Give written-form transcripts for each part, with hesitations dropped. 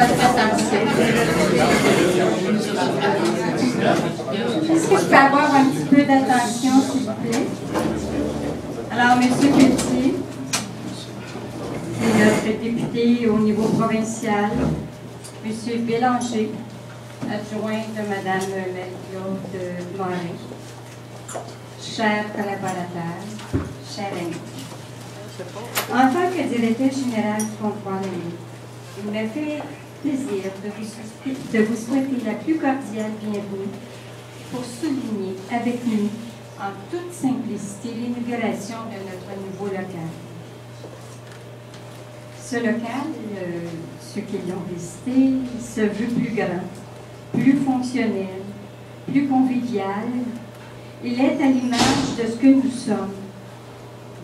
votre attention. Est-ce que je peux avoir un petit peu d'attention, s'il vous plaît? Alors, M. Pelletier, c'est notre député au niveau provincial. M. Bélanger, adjoint de Mme Marie-Claude Morin. Chers collaborateurs, chers amis. En tant que directeur général du comptoir Lamy, il me fait plaisir de vous souhaiter la plus cordiale bienvenue pour souligner avec nous, en toute simplicité, l'inauguration de notre nouveau local. Ce local, ceux qui l'ont visité, se veut plus grand, plus fonctionnel, plus convivial. Il est à l'image de ce que nous sommes,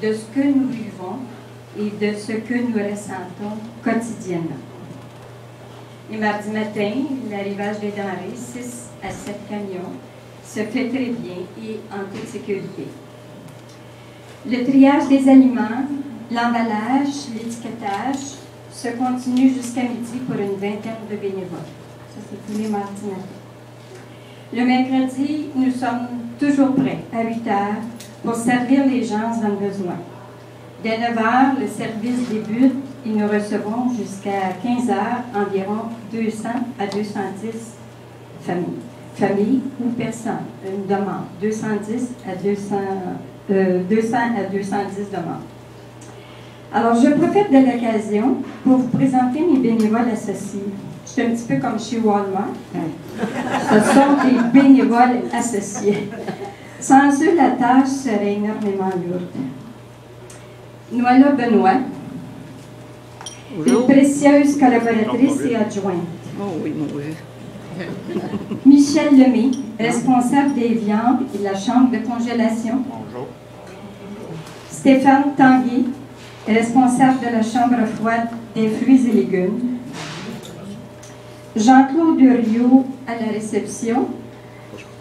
de ce que nous vivons et de ce que nous ressentons quotidiennement. Et mardi matin, l'arrivage des denrées, 6 à 7 camions, se fait très bien et en toute sécurité. Le triage des aliments, l'emballage, l'étiquetage se continue jusqu'à midi pour une vingtaine de bénévoles. Ça, c'est tous les mardis matins. Le mercredi, nous sommes toujours prêts à 8 heures pour servir les gens dans le besoin. Dès 9 heures, le service débute et nous recevons jusqu'à 15 heures environ 200 à 210 familles ou personnes. Une demande, 210 à 200 à 210 demandes. Alors, je profite de l'occasion pour vous présenter mes bénévoles associés. Je suis un petit peu comme chez Walmart. Ce sont des bénévoles associés. Sans eux, la tâche serait énormément lourde. Noëlla Benoît, une précieuse collaboratrice et adjointe. Oh oui, mon Dieu. Michel Lemay, responsable des viandes et de la chambre de congélation. Bonjour. Stéphane Tanguy, responsable de la chambre froide des fruits et légumes. Jean-Claude Uriot à la réception,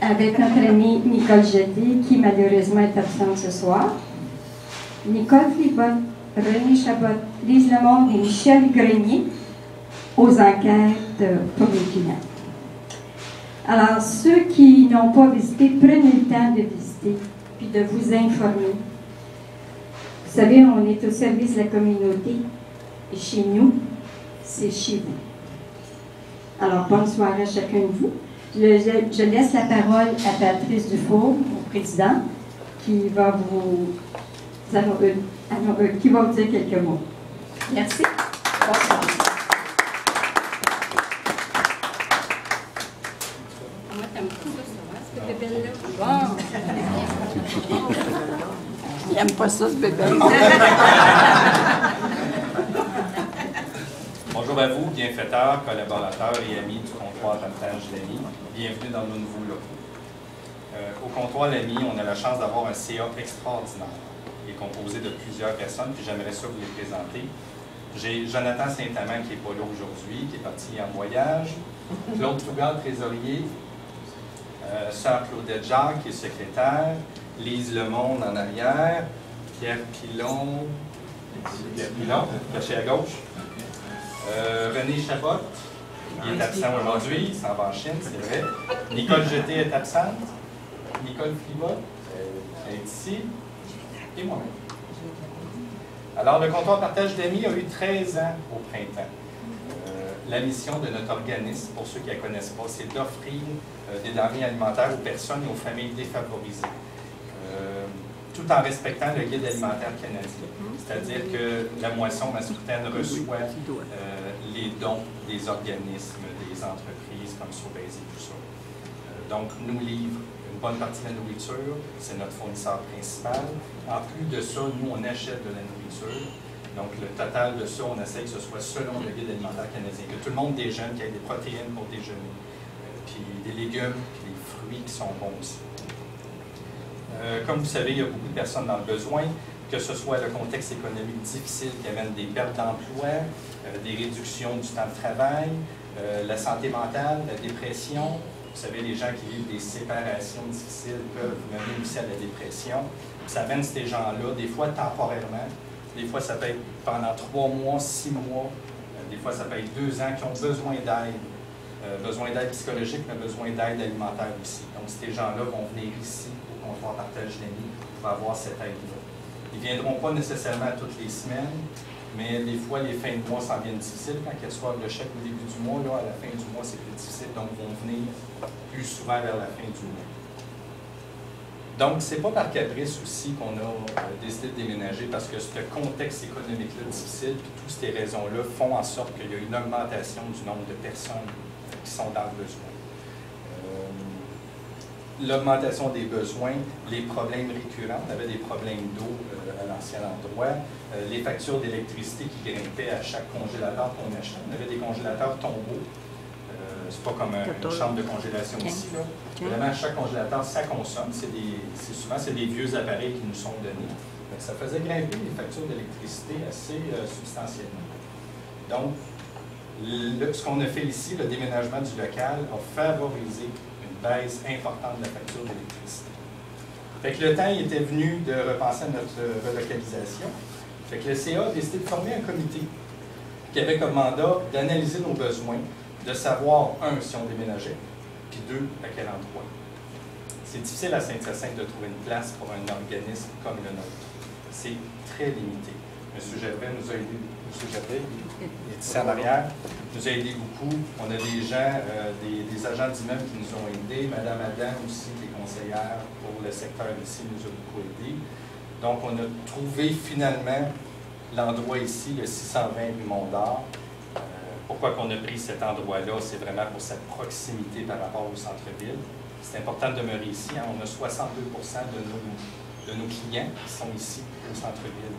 avec notre amie Nicole Jeté, qui malheureusement est absente ce soir. Nicole Flibot, René Chabot, Lise Lemonde et Michel Grenier aux enquêtes pour les clients. Alors, ceux qui n'ont pas visité, prenez le temps de visiter puis de vous informer. Vous savez, on est au service de la communauté et chez nous, c'est chez vous. Alors, bonne soirée à chacun de vous. Je laisse la parole à Patrice Dufour, au président, qui va vous dire quelques mots. Merci. Bonsoir. Moi, t'aimes pas ça, ce bébé-là? Bon. Il n'aime pas ça, ce bébé. Bonjour à vous, bienfaiteurs, collaborateurs et amis du comptoir Partage Lamy. Bienvenue dans nos nouveaux locaux. Au comptoir Lamy, on a la chance d'avoir un CA extraordinaire. Il est composé de plusieurs personnes, puis j'aimerais ça vous les présenter. J'ai Jonathan Saint-Amand qui n'est pas là aujourd'hui, qui est parti en voyage. Claude Trougal, trésorier. Sœur Claudette Jacques, qui est secrétaire. Lise Lemonde en arrière. Pierre Pilon, caché à gauche. René Chabot, il est absent aujourd'hui, il s'en va en Chine, c'est vrai. Nicole Jeté est absente. Nicole Flibot est ici. Et moi-même. Alors, le comptoir Partage Lamy a eu 13 ans au printemps. La mission de notre organisme, pour ceux qui ne la connaissent pas, c'est d'offrir des denrées alimentaires aux personnes et aux familles défavorisées. Tout en respectant le guide alimentaire canadien. C'est-à-dire que la moisson mascoutaine reçoit les dons des organismes, des entreprises comme Sobeys et tout ça. Donc, nous livre une bonne partie de la nourriture, c'est notre fournisseur principal. En plus de ça, nous, on achète de la nourriture. Donc, le total de ça, on essaie que ce soit selon le guide alimentaire canadien, que tout le monde déjeune, qu'il y ait des protéines pour déjeuner, puis des légumes, puis des fruits qui sont bons aussi. Comme vous savez, il y a beaucoup de personnes dans le besoin, que ce soit le contexte économique difficile qui amène des pertes d'emploi, des réductions du temps de travail, la santé mentale, la dépression. Vous savez, les gens qui vivent des séparations difficiles peuvent mener aussi à la dépression. Ça amène ces gens-là, des fois temporairement, des fois ça peut être pendant 3 mois, 6 mois, des fois, ça peut être 2 ans, qui ont besoin d'aide psychologique, mais besoin d'aide alimentaire aussi. Donc, ces gens-là vont venir ici au comptoir Partage d'amis pour avoir cette aide-là. Ils ne viendront pas nécessairement toutes les semaines, mais des fois, les fins de mois s'en viennent difficiles. Quand ils reçoivent le chèque au début du mois, là, à la fin du mois, c'est plus difficile, donc ils vont venir plus souvent vers la fin du mois. Donc, ce n'est pas par caprice aussi qu'on a décidé de déménager, parce que ce contexte économique-là difficile, puis toutes ces raisons-là font en sorte qu'il y a une augmentation du nombre de personnes qui sont dans le besoin. L'augmentation des besoins, les problèmes récurrents, on avait des problèmes d'eau à l'ancien endroit, les factures d'électricité qui grimpaient à chaque congélateur qu'on achetait. On avait des congélateurs tombeaux. C'est pas comme une chambre de congélation ici. Là. Vraiment, chaque congélateur, ça consomme. Souvent, c'est des vieux appareils qui nous sont donnés. Donc, ça faisait grimper les factures d'électricité assez substantiellement. Donc, ce qu'on a fait ici, le déménagement du local, a favorisé une baisse importante de la facture d'électricité. Fait que le temps était venu de repenser à notre relocalisation. Fait que le CA a décidé de former un comité qui avait comme mandat d'analyser nos besoins, de savoir, un, si on déménageait, puis deux, à quel endroit. C'est difficile à Saint-Hyacinthe de trouver une place pour un organisme comme le nôtre. C'est très limité. M. Gervais nous a aidé, M. Gervais, il est ici en arrière, nous a aidé beaucoup. On a des gens, des agents d'immeubles qui nous ont aidés. Mme Adam aussi, qui est conseillère pour le secteur ici, nous a beaucoup aidés. Donc, on a trouvé finalement l'endroit ici, le 620 rue Mont-d'Or. Pourquoi on a pris cet endroit-là? C'est vraiment pour cette proximité par rapport au centre-ville. C'est important de demeurer ici. Hein. On a 62 de nos clients qui sont ici au centre-ville.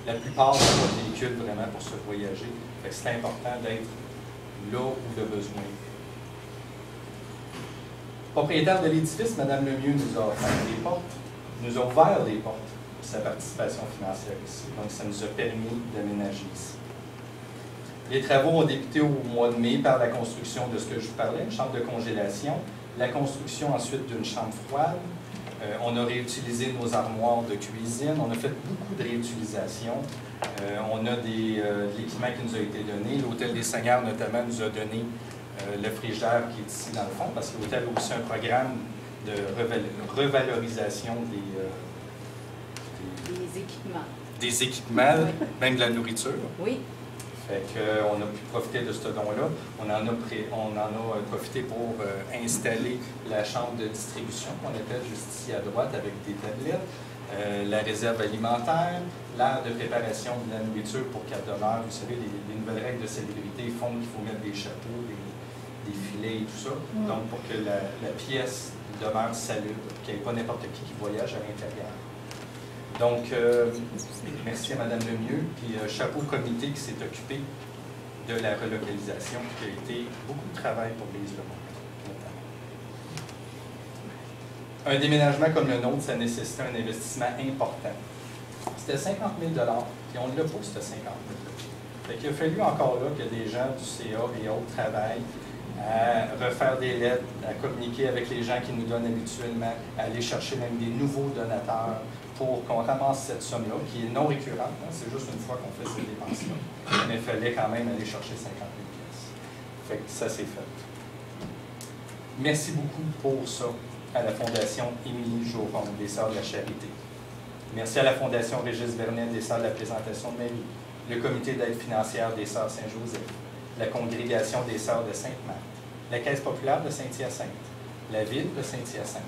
La plupart n'ont pas de véhicule vraiment pour se voyager. C'est important d'être là où le besoin. Propriétaire de l'édifice, Mme Lemieux nous a offert des portes, nous a ouvert des portes pour sa participation financière ici. Donc, ça nous a permis d'aménager ici. Les travaux ont débuté au mois de mai par la construction de ce que je vous parlais, une chambre de congélation, la construction ensuite d'une chambre froide. On a réutilisé nos armoires de cuisine, on a fait beaucoup de réutilisation. On a de l'équipement qui nous a été donné. L'Hôtel des Seigneurs, notamment, nous a donné le frigidaire qui est ici dans le fond, parce que l'hôtel a aussi un programme de revalorisation des équipements, oui. Même de la nourriture. Oui. Fait qu'on a pu profiter de ce don-là. On en a profité pour installer la chambre de distribution qu'on appelle juste ici à droite avec des tablettes, la réserve alimentaire, l'aire de préparation de la nourriture pour qu'elle demeure. Vous savez, les nouvelles règles de salubrité font qu'il faut mettre des chapeaux, des filets et tout ça. Mm. Donc, pour que la pièce demeure salubre, qu'il n'y ait pas n'importe qui voyage à l'intérieur. Donc, merci à Mme Lemieux, puis chapeau au comité qui s'est occupé de la relocalisation, qui a été beaucoup de travail pour Lise Lemont, notamment. Un déménagement comme le nôtre, ça nécessitait un investissement important. C'était 50 000 $, puis on ne l'a pas, ce 50 000 $. Fait qu'il a fallu encore là que des gens du CA et autres travaillent à refaire des lettres, à communiquer avec les gens qui nous donnent habituellement, à aller chercher même des nouveaux donateurs pour qu'on ramasse cette somme-là, qui est non récurrente. Hein, c'est juste une fois qu'on fait cette dépense-là. Mais il fallait quand même aller chercher 50 000 $. Fait que ça, c'est fait. Merci beaucoup pour ça à la Fondation Émilie Joron, des Sœurs de la Charité. Merci à la Fondation Régis Vernet, des Sœurs de la Présentation de Marie, le Comité d'aide financière des Sœurs Saint-Joseph, la Congrégation des Sœurs de Sainte-Marthe, la Caisse populaire de Saint-Hyacinthe, la Ville de Saint-Hyacinthe,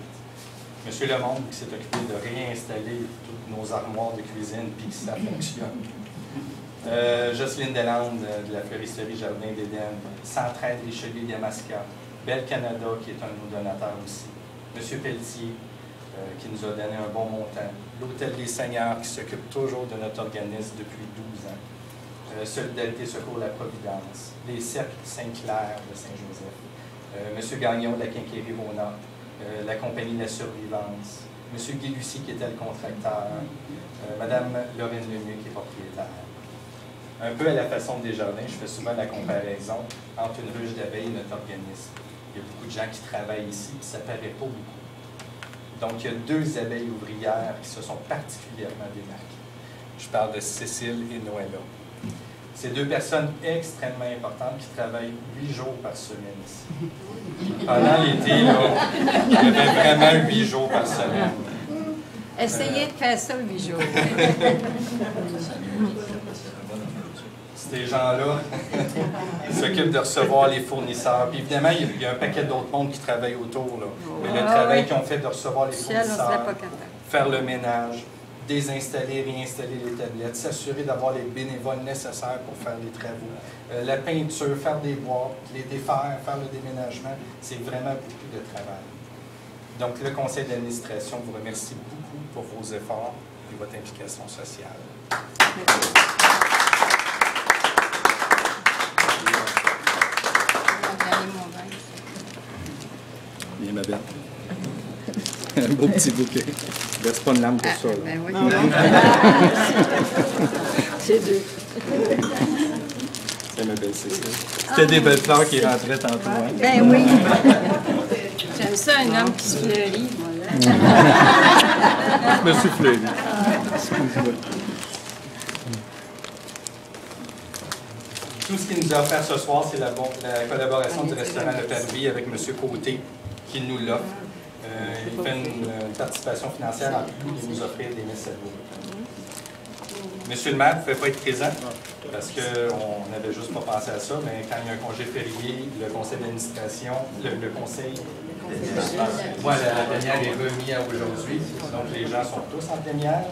M. Lemonde qui s'est occupé de réinstaller toutes nos armoires de cuisine puis que ça fonctionne. Jocelyne Delande de la Fleuristerie Jardin d'Éden, Centraide Richelieu Yamaska, Belle Canada qui est un de nos donateurs aussi, M. Pelletier qui nous a donné un bon montant, l'Hôtel des Seigneurs qui s'occupe toujours de notre organisme depuis 12 ans, Solidarité Secours La Providence, les Cercles Sainte-Claire de Saint-Joseph, M. Gagnon de la Quincaillerie Rona, la Compagnie de la Survivance, M. Guy Lucie qui était le contracteur, Mme Lorraine Lemieux qui est propriétaire. Un peu à la façon des jardins, je fais souvent la comparaison entre une ruche d'abeilles et notre organisme. Il y a beaucoup de gens qui travaillent ici, puis ça ne paraît pas beaucoup. Donc, il y a 2 abeilles ouvrières qui se sont particulièrement démarquées. Je parle de Cécile et Noëlla. C'est 2 personnes extrêmement importantes qui travaillent 8 jours par semaine ici. Pendant l'été, là, il y avait vraiment 8 jours par semaine. Essayez de faire ça 8 jours. Ces gens-là, ils s'occupent de recevoir les fournisseurs. Puis évidemment, il y a un paquet d'autres mondes qui travaillent autour. Là. Mais le travail qu'ils ont fait de recevoir les fournisseurs, faire le ménage, désinstaller, réinstaller les tablettes, s'assurer d'avoir les bénévoles nécessaires pour faire les travaux. La peinture, faire des boîtes, les défaire, faire le déménagement, c'est vraiment beaucoup de travail. Donc, le conseil d'administration vous remercie beaucoup pour vos efforts et votre implication sociale. Bien, ma belle. Un beau petit bouquet. Verse pas une lame pour ça. Ben oui. C'est 2. C'est ma belle Cécile. C'était des belles fleurs qui rentraient tantôt. Hein? Ben oui. J'aime ça, un homme qui se fleurit, moi, là. Je me suis fleuri. Excuse-moi. Tout ce qui nous a offert ce soir, c'est la collaboration du restaurant Le Parvis avec M. Côté qui nous l'offre. Il fait une participation financière en plus de nous offrir des messes à vous. Monsieur le maire ne pouvait pas être présent parce qu'on n'avait juste pas pensé à ça, mais quand il y a un congé férié, le conseil d'administration, le conseil, voilà, la plénière est remis à aujourd'hui, donc les gens sont tous en plénière.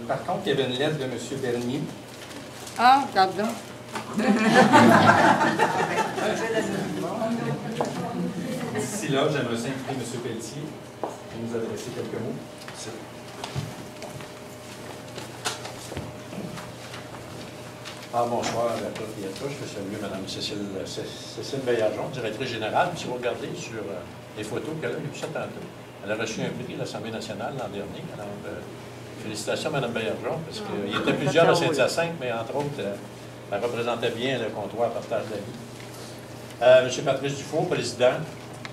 Par contre, il y avait une lettre de M. Bernier. Ah, pardon. D'ici là, j'aimerais ça inviter M. Pelletier à nous adresser quelques mots. Bonsoir à la propriétaire. Je veux saluer Mme Cécile Baillargeon, directrice générale. Si vous regardez sur les photos qu'elle a eues ça tantôt, elle a reçu un prix de l'Assemblée nationale l'an dernier. Alors, félicitations Mme Baillargeon, parce qu'il y était plusieurs à Saint-Hyacinthe, mais entre autres, elle représentait bien le comptoir Partage de la vie. M. Patrice Dufault, président.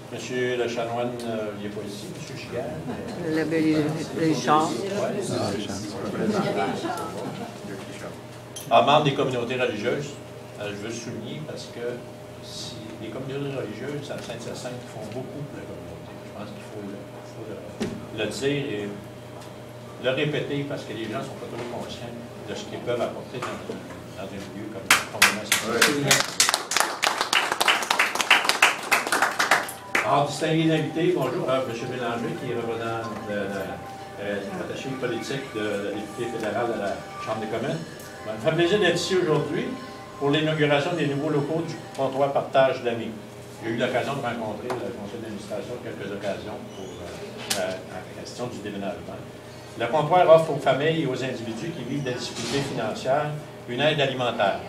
M. Le Chanoine, il n'est pas ici. M. Chigall. Les chars. Membre des communautés religieuses, je veux le souligner parce que si les communautés religieuses à Saint-Hyacinthe font beaucoup pour la communauté. Je pense qu'il faut le dire et le répéter parce que les gens ne sont pas toujours conscients de ce qu'ils peuvent apporter dans un lieu comme le. Alors, distingués invités, bonjour à M. Bélanger, qui est représentant l'attaché politique de la députée fédérale de la Chambre des communes. Ça me fait plaisir d'être ici aujourd'hui pour l'inauguration des nouveaux locaux du comptoir Partage d'amis. J'ai eu l'occasion de rencontrer le conseil d'administration à quelques occasions pour la question du déménagement. Le comptoir offre aux familles et aux individus qui vivent des difficultés financières une aide alimentaire.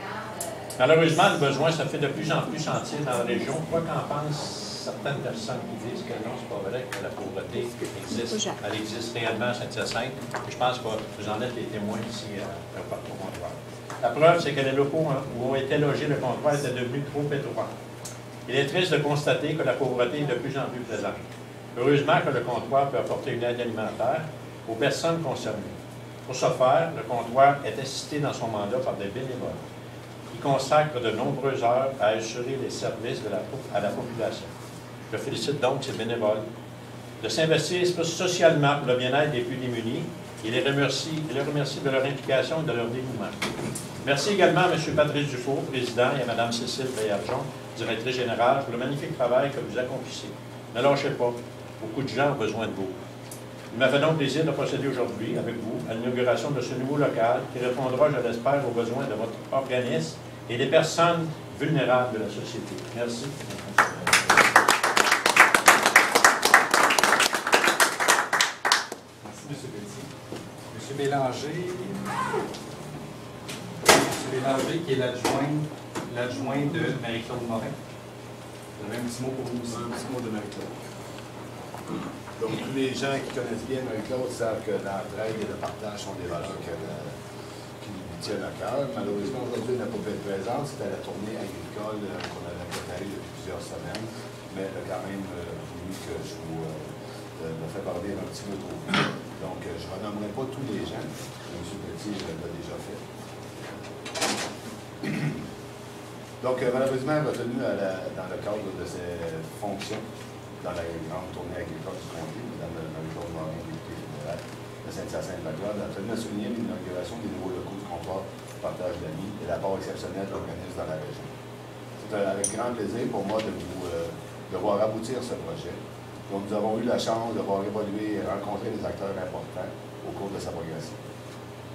Malheureusement, le besoin se fait de plus en plus sentir dans la région, quoi qu'en pensent certaines personnes qui disent que non, c'est pas vrai que la pauvreté existe. Elle existe réellement à Saint-Hyacinthe. Je pense que vous en êtes les témoins ici partout au comptoir. La preuve, c'est que les locaux où était logé le comptoir étaient devenus trop étroits. Il est triste de constater que la pauvreté est de plus en plus présente. Heureusement que le comptoir peut apporter une aide alimentaire aux personnes concernées. Pour ce faire, le comptoir est assisté dans son mandat par des bénévoles qui consacrent de nombreuses heures à assurer les services à la population. Je félicite donc ces bénévoles de s'investir socialement pour le bien-être des plus démunis et les remercie de leur implication et de leur dévouement. Merci également à M. Patrice Dufault, président, et à Mme Cécile Baillargeon, directrice générale, pour le magnifique travail que vous accomplissez. Ne lâchez pas, beaucoup de gens ont besoin de vous. Il m'a fait donc plaisir de procéder aujourd'hui avec vous à l'inauguration de ce nouveau local qui répondra, je l'espère, aux besoins de votre organisme et des personnes vulnérables de la société. Merci. M. Bélanger, qui est l'adjoint de Marie-Claude Morin. Vous avez un petit mot pour nous aussi. Un petit mot de Marie-Claude. Donc, tous les gens qui connaissent bien Marie-Claude savent que l'entraide et le partage sont des valeurs qui lui tiennent à cœur. Malheureusement, aujourd'hui, elle n'a pas pu être présente. C'était la tournée agricole qu'on avait préparée depuis plusieurs semaines. Mais elle a quand même voulu que je vous fasse parler un petit peu trop vite. Donc, je ne renommerai pas tous les gens. M. Petit l'a déjà fait. Donc, malheureusement, retenu dans le cadre de ses fonctions dans la grande tournée agricole du comté, Mme Marie-Claude Morin, députée fédérale de Saint-Hyacinthe-la-Gloire, a tenu à souligner l'inauguration des nouveaux locaux du comptoir Partage d'amis et l'apport exceptionnel de l'organisme dans la région. C'est avec grand plaisir pour moi de voir aboutir ce projet. Donc, nous avons eu la chance de voir évoluer et rencontrer des acteurs importants au cours de sa progression.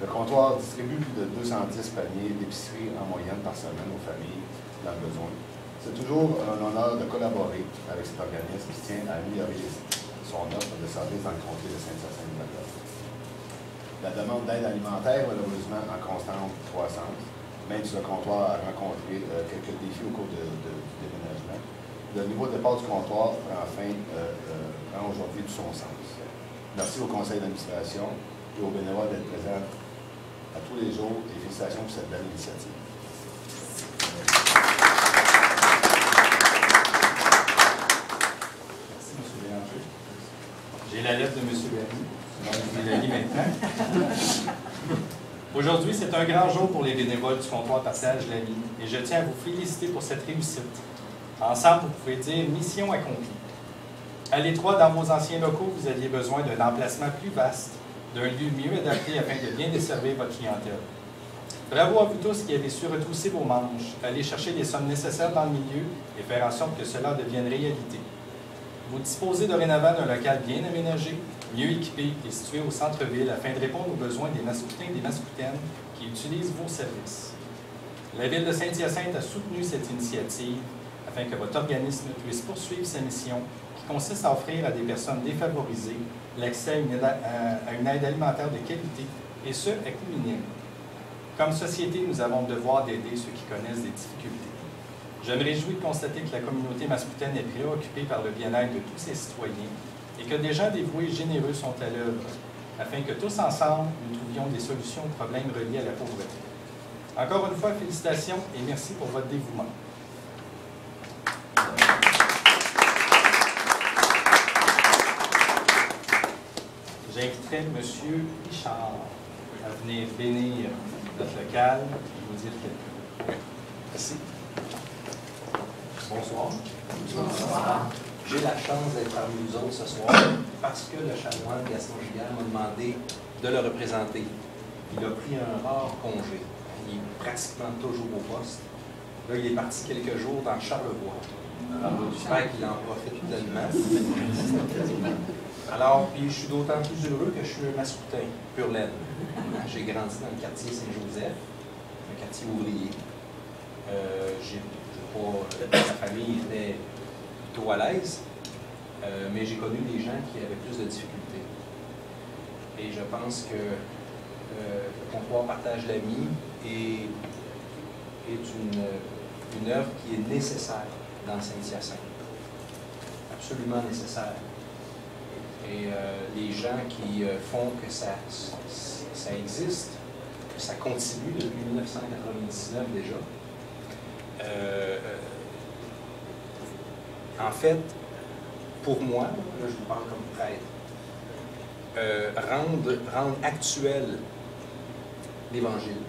Le comptoir distribue plus de 210 paniers d'épicerie en moyenne par semaine aux familles dans le besoin. C'est toujours un honneur de collaborer avec cet organisme qui tient à améliorer son offre de services dans le comté de Saint-Hyacinthe-la-Gloire. La demande d'aide alimentaire, malheureusement, en constante croissance, même si le comptoir a rencontré quelques défis au cours du déménagement. Le nouveau départ du comptoir prend aujourd'hui tout son sens. Merci au conseil d'administration et aux bénévoles d'être présents à tous les jours et félicitations pour cette belle initiative. Merci, M. Bélanger. J'ai la lettre de M. Bernier. Donc, je la lis maintenant. Aujourd'hui, c'est un grand jour pour les bénévoles du comptoir Partage l'Ami et je tiens à vous féliciter pour cette réussite. Ensemble, vous pouvez dire mission accomplie. À l'étroit, dans vos anciens locaux, vous aviez besoin d'un emplacement plus vaste, d'un lieu mieux adapté afin de bien desservir votre clientèle. Bravo à vous tous qui avez su retrousser vos manches, aller chercher les sommes nécessaires dans le milieu et faire en sorte que cela devienne réalité. Vous disposez dorénavant d'un local bien aménagé, mieux équipé et situé au centre-ville afin de répondre aux besoins des Mascoutains et des Mascoutaines qui utilisent vos services. La Ville de Saint-Hyacinthe a soutenu cette initiative afin que votre organisme puisse poursuivre sa mission qui consiste à offrir à des personnes défavorisées l'accès à une aide alimentaire de qualité, et ce, à coût minime. Comme société, nous avons le devoir d'aider ceux qui connaissent des difficultés. Je me réjouis de constater que la communauté mascoutaine est préoccupée par le bien-être de tous ses citoyens et que des gens dévoués et généreux sont à l'œuvre, afin que tous ensemble, nous trouvions des solutions aux problèmes reliés à la pauvreté. Encore une fois, félicitations et merci pour votre dévouement. J'inviterai M. Richard à venir bénir notre local et vous dire quelques mots. Merci. Bonsoir. Bonsoir. J'ai la chance d'être parmi nous autres ce soir parce que le chanoine Gaston Giguère m'a demandé de le représenter. Il a pris un rare congé. Il est pratiquement toujours au poste. Là, il est parti quelques jours dans Charlevoix. Alors, j'espère qu'il en profite pleinement. Alors, puis je suis d'autant plus heureux que je suis un Mascoutain, pur laine. J'ai grandi dans le quartier Saint-Joseph, un quartier ouvrier. La famille était plutôt à l'aise, mais j'ai connu des gens qui avaient plus de difficultés. Et je pense que le comptoir Partage l'Ami est une œuvre qui est nécessaire dans Saint-Hyacinthe. Absolument nécessaire. Et les gens qui font que ça existe, que ça continue depuis 1999 déjà, en fait, pour moi, là je vous parle comme prêtre, rendre actuel l'Évangile.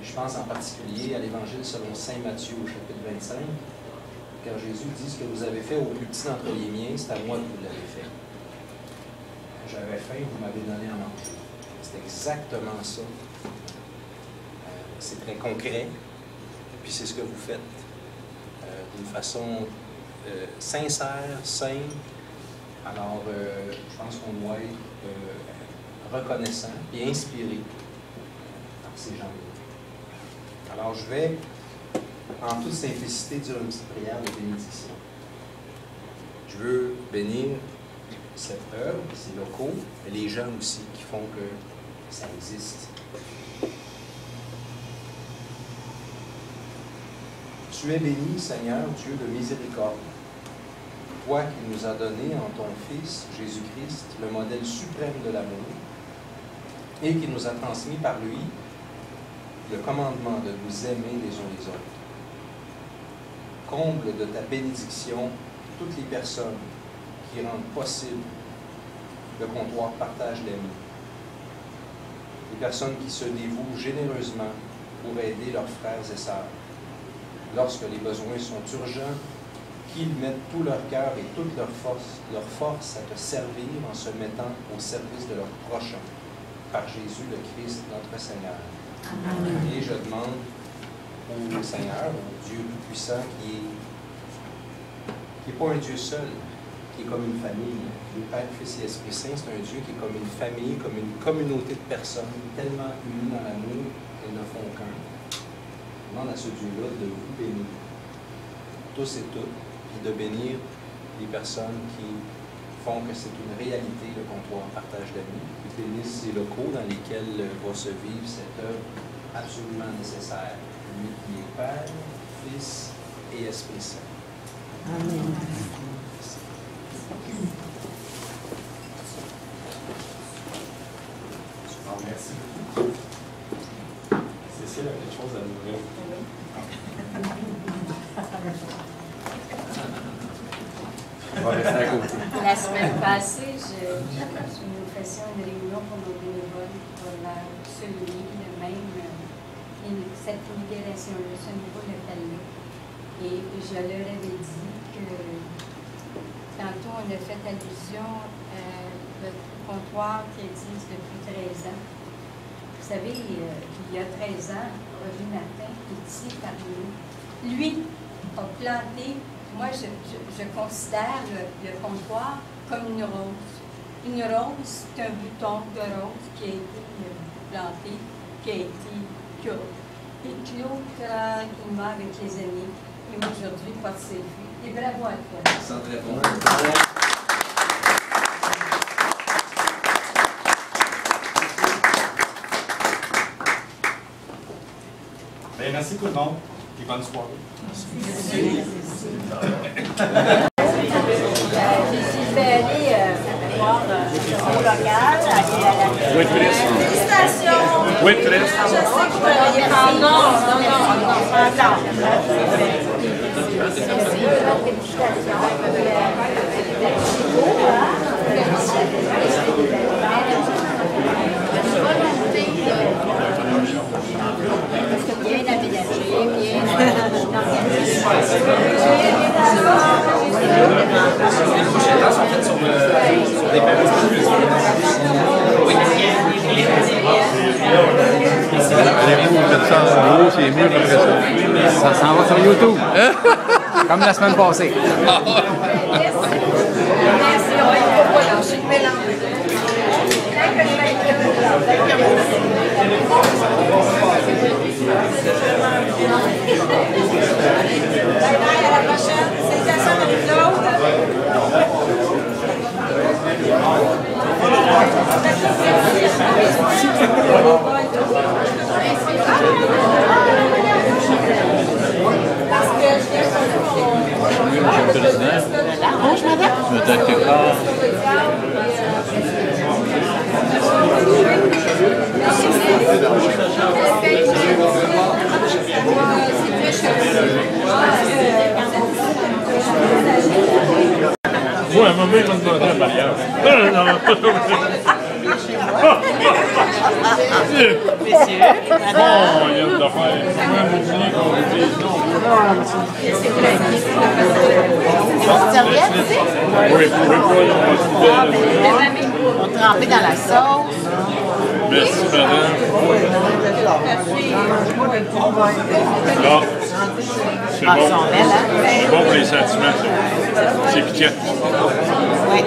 Je pense en particulier à l'Évangile selon saint Matthieu au chapitre 25, quand Jésus dit: ce que vous avez fait au plus petit d'entre les miens, c'est à moi que vous l'avez fait. J'avais faim, vous m'avez donné à manger. C'est exactement ça. C'est très concret, puis c'est ce que vous faites d'une façon sincère, simple. Alors, je pense qu'on doit être reconnaissant et inspiré par ces gens-là. Alors, je vais, en toute simplicité, dire une petite prière de bénédiction. Je veux bénir cette œuvre, ces locaux, et les gens aussi qui font que ça existe. Tu es béni, Seigneur, Dieu de miséricorde, toi qui nous as donné en ton Fils, Jésus-Christ, le modèle suprême de l'amour, et qui nous a transmis par lui le commandement de nous aimer les uns les autres. Comble de ta bénédiction toutes les personnes qui rendent possible le comptoir Partage l'Ami. Les personnes qui se dévouent généreusement pour aider leurs frères et sœurs. Lorsque les besoins sont urgents, qu'ils mettent tout leur cœur et toute leur force à te servir en se mettant au service de leur prochain, par Jésus le Christ, notre Seigneur. Amen. Et je demande au Seigneur, au Dieu Tout-Puissant, qui n'est pas un Dieu seul, qui est comme une famille. Le Père, Fils et Esprit Saint, c'est un Dieu qui est comme une famille, comme une communauté de personnes, tellement unies dans l'amour qu'elles ne font qu'un. Je demande à ce Dieu-là de vous bénir, tous et toutes, et de bénir les personnes qui font que c'est une réalité, le comptoir Partage d'amis, qui bénissent ces locaux dans lesquels va se vivre cette œuvre absolument nécessaire. Lui qui est Père, Fils et Esprit Saint. Amen. Merci. Cécile a quelque chose à nous dire. On va rester à côté. La semaine passée, nous fassions une réunion pour nos bénévoles pour ce livre, même cette libération-là, ce niveau local-là. Et je leur avais dit que tantôt on a fait allusion au comptoir qui existe depuis 13 ans. Vous savez, il y a 13 ans, Roger Martin est ici parmi nous. Lui a planté, moi je considère le comptoir comme une rose. Une rose, c'est un bouton de rose qui a été planté, qui a été éclos tranquillement avec les années. Et aujourd'hui, porte ses fruits. Et bravo à toi. Sans très bon. Bien, merci tout le monde et bonne soirée. Je vais aller voir au local et à la félicitations. Oui, très. Je sais que vous travaillez pas. Non. Parce que bien aménagé, bien Les prochaines temps sont faites sur des Ça s'en va sur YouTube. Comme la semaine passée. Merci, on ne faut pas lâcher le mélange. Bye bye, à la prochaine. Salutations à les autres. Arrange, madame. Oui, ma mère m'a demandé un mariage. Monsieur, Bon, il y a de l'affaire. Moi, mon dit qu'on me dise non. Oui, on trempait dans la sauce. merci, madame. Là, c'est Ah, bon. ils sont belles, hein? C'est bon pour les sentiments, ça. C'est piquant. Oui.